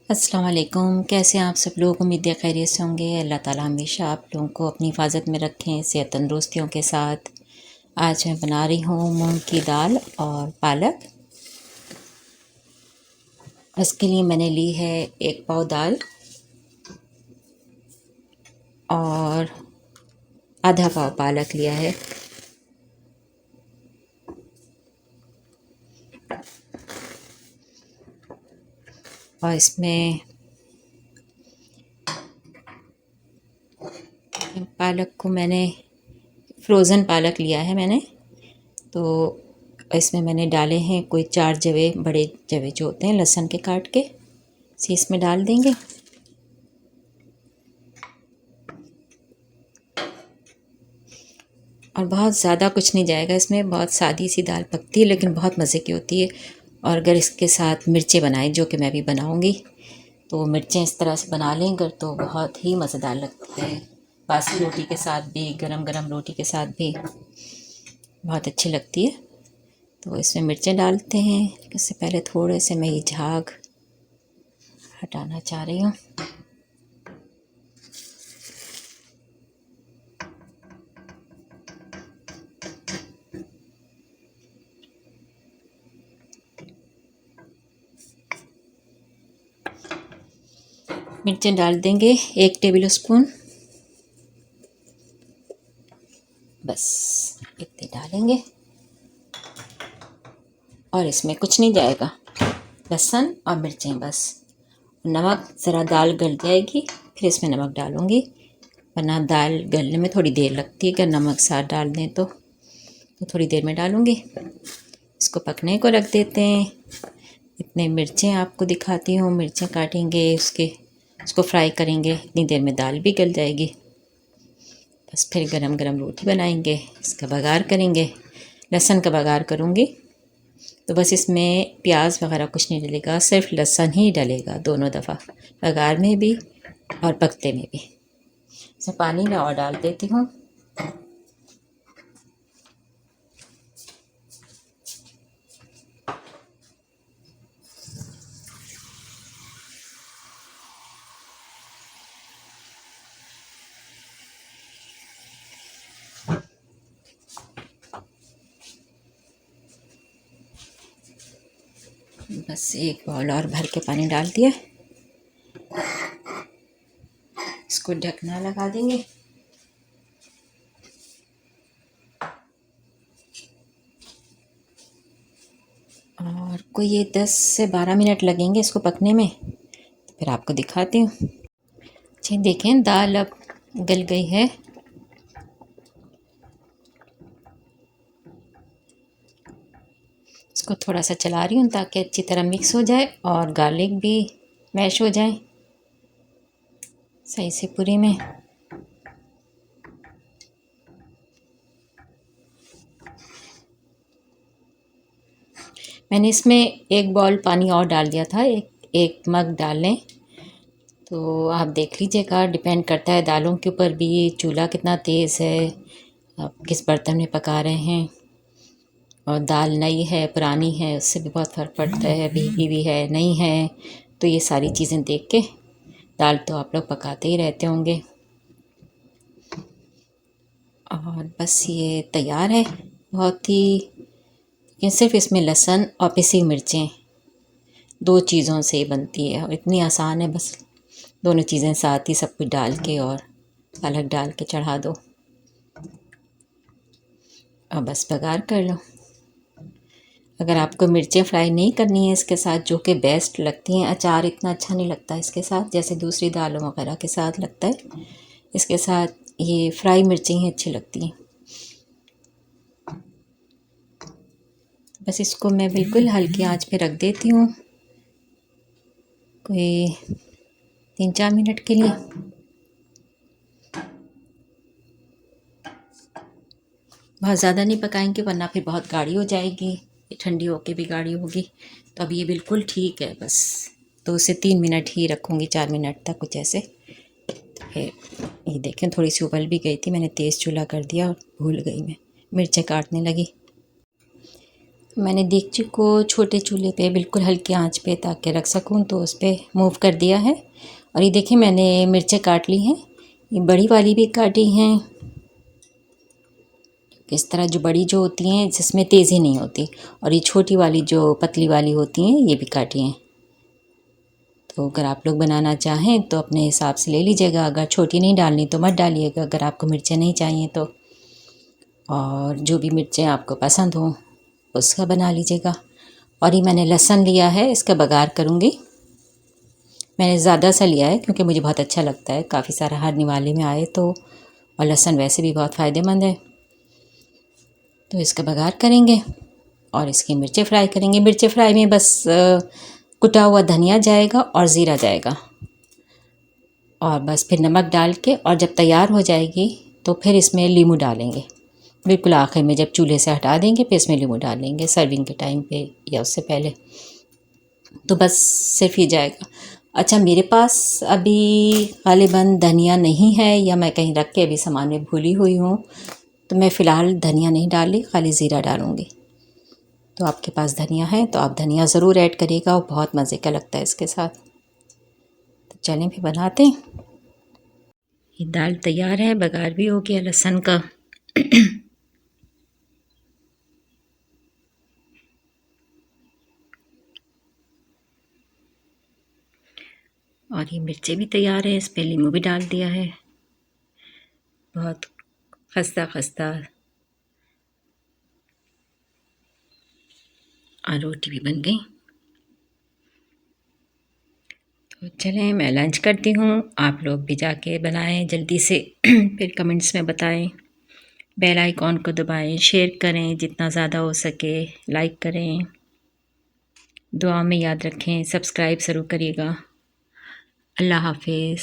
अस्सलाम वालेकुम। कैसे हैं आप सब लोग? उम्मीद है खैरियत से होंगे। अल्लाह ताला हमेशा आप लोगों को अपनी हिफाजत में रखें, सेहत तंदुरुस्तियों के साथ। आज मैं बना रही हूँ मूंग की दाल और पालक। इसके लिए मैंने ली है 1 पाव दाल और आधा पाव पालक लिया है। और इसमें पालक को मैंने फ्रोज़न पालक लिया है मैंने, तो इसमें मैंने डाले हैं कोई 4 जवे, बड़े जवे जो होते हैं लहसुन के काट के, इसे इसमें डाल देंगे। और बहुत ज़्यादा कुछ नहीं जाएगा इसमें, बहुत सादी सी दाल पकती है लेकिन बहुत मज़े की होती है। और अगर इसके साथ मिर्चें बनाएं, जो कि मैं भी बनाऊंगी, तो मिर्चें इस तरह से बना लें अगर, तो बहुत ही मज़ेदार लगती है। बासी रोटी के साथ भी, गरम गरम रोटी के साथ भी बहुत अच्छी लगती है। तो इसमें मिर्चें डालते हैं। इससे पहले थोड़े से मैं ये झाग हटाना चाह रही हूँ। मिर्चें डाल देंगे 1 टेबल स्पून, बस इतने डालेंगे। और इसमें कुछ नहीं जाएगा, लहसुन और मिर्चें बस। नमक, ज़रा दाल गल जाएगी फिर इसमें नमक डालूँगी, वरना दाल गलने में थोड़ी देर लगती है। अगर नमक साथ डाल दें तो थोड़ी देर में डालूँगी। इसको पकने को रख देते हैं। इतने मिर्चें आपको दिखाती हूँ, मिर्चें काटेंगे, उसको फ्राई करेंगे, इतनी देर में दाल भी गल जाएगी। बस फिर गरम गरम रोटी बनाएंगे, इसका बघार करेंगे। लहसुन का बघार करूँगी, तो बस इसमें प्याज वगैरह कुछ नहीं डलेगा, सिर्फ लहसुन ही डलेगा दोनों दफ़ा, बघार में भी और पकते में भी। इसमें पानी मैं और डाल देती हूँ। बस 1 बाउल और भर के पानी डाल दिया। इसको ढकना लगा देंगे। और कोई ये 10 से 12 मिनट लगेंगे इसको पकने में, तो फिर आपको दिखाती हूँ। अच्छा देखें, दाल अब गल गई है। इसको थोड़ा सा चला रही हूँ ताकि अच्छी तरह मिक्स हो जाए और गार्लिक भी मैश हो जाए सही से पूरी में। मैंने इसमें 1 बाउल पानी और डाल दिया था, एक मग डाल लें। तो आप देख लीजिएगा, डिपेंड करता है दालों के ऊपर भी, चूल्हा कितना तेज़ है, आप किस बर्तन में पका रहे हैं, और दाल नई है पुरानी है उससे भी बहुत फ़र्क पड़ता है, भीगी भी है नहीं है। तो ये सारी चीज़ें देख के, दाल तो आप लोग पकाते ही रहते होंगे। और बस ये तैयार है। बहुत ही, ये सिर्फ इसमें लहसुन और पिसी मिर्चें, 2 चीज़ों से बनती है और इतनी आसान है। बस दोनों चीज़ें साथ ही सब कुछ डाल के और पालक डाल के चढ़ा दो और बस बघार कर लो। अगर आपको मिर्चें फ्राई नहीं करनी है इसके साथ, जो कि बेस्ट लगती हैं, अचार इतना अच्छा नहीं लगता इसके साथ जैसे दूसरी दालों वगैरह के साथ लगता है, इसके साथ ये फ्राई मिर्चें ही अच्छी लगती हैं। बस इसको मैं बिल्कुल हल्की आंच पे रख देती हूँ, कोई 3-4 मिनट के लिए। बहुत ज़्यादा नहीं पकाएंगे वरना फिर बहुत गाढ़ी हो जाएगी, ये ठंडी होके भी गाढ़ी होगी। तो अब ये बिल्कुल ठीक है, बस 2 से 3 मिनट ही रखूँगी, 4 मिनट तक कुछ ऐसे। फिर ये देखें थोड़ी सी उबल भी गई थी, मैंने तेज़ चूल्हा कर दिया और भूल गई मैं, मिर्चें काटने लगी। मैंने देगची को छोटे चूल्हे पे बिल्कुल हल्की आंच पे ताकि रख सकूं, तो उस पर मूव कर दिया है। और ये देखिए मैंने मिर्चें काट ली हैं, ये बड़ी वाली भी काटी हैं। इस तरह जो बड़ी जो होती हैं जिसमें तेज़ी नहीं होती, और ये छोटी वाली जो पतली वाली होती हैं ये भी काटी हैं। तो अगर आप लोग बनाना चाहें तो अपने हिसाब से ले लीजिएगा, अगर छोटी नहीं डालनी तो मत डालिएगा, अगर आपको मिर्चें नहीं चाहिए तो। और जो भी मिर्चें आपको पसंद हों उसका बना लीजिएगा। और ये मैंने लहसुन लिया है, इसका बघार करूँगी। मैंने ज़्यादा सा लिया है क्योंकि मुझे बहुत अच्छा लगता है, काफ़ी सारा हर निवाले में आए तो। और लहसुन वैसे भी बहुत फ़ायदेमंद है। तो इसका बघार करेंगे और इसकी मिर्चें फ्राई करेंगे। मिर्चें फ्राई में बस कुटा हुआ धनिया जाएगा और ज़ीरा जाएगा, और बस फिर नमक डाल के, और जब तैयार हो जाएगी तो फिर इसमें नींबू डालेंगे। बिल्कुल आखिर में जब चूल्हे से हटा देंगे फिर इसमें नींबू डालेंगे, सर्विंग के टाइम पे या उससे पहले। तो बस सिर्फ ही जाएगा। अच्छा, मेरे पास अभी ग़ालिबन धनिया नहीं है, या मैं कहीं रख के अभी सामान में भूली हुई हूँ, तो मैं फ़िलहाल धनिया नहीं डाली, खाली ज़ीरा डालूँगी। तो आपके पास धनिया है तो आप धनिया ज़रूर ऐड करिएगा, और बहुत मज़े का लगता है इसके साथ। तो चलें फिर बनाते हैं। ये दाल तैयार है, बघार भी हो गया लहसुन का। और ये मिर्चें भी तैयार है, इस पर नींबू भी डाल दिया है। बहुत खस्ता खस्ता, और रोटी भी बन गई। तो चलें मैं लंच करती हूँ, आप लोग भी जाके बनाएं जल्दी से। फिर कमेंट्स में बताएं, बेल आइकॉन को दबाएं, शेयर करें जितना ज़्यादा हो सके, लाइक करें, दुआ में याद रखें, सब्सक्राइब ज़रूर करिएगा। अल्लाह हाफिज़।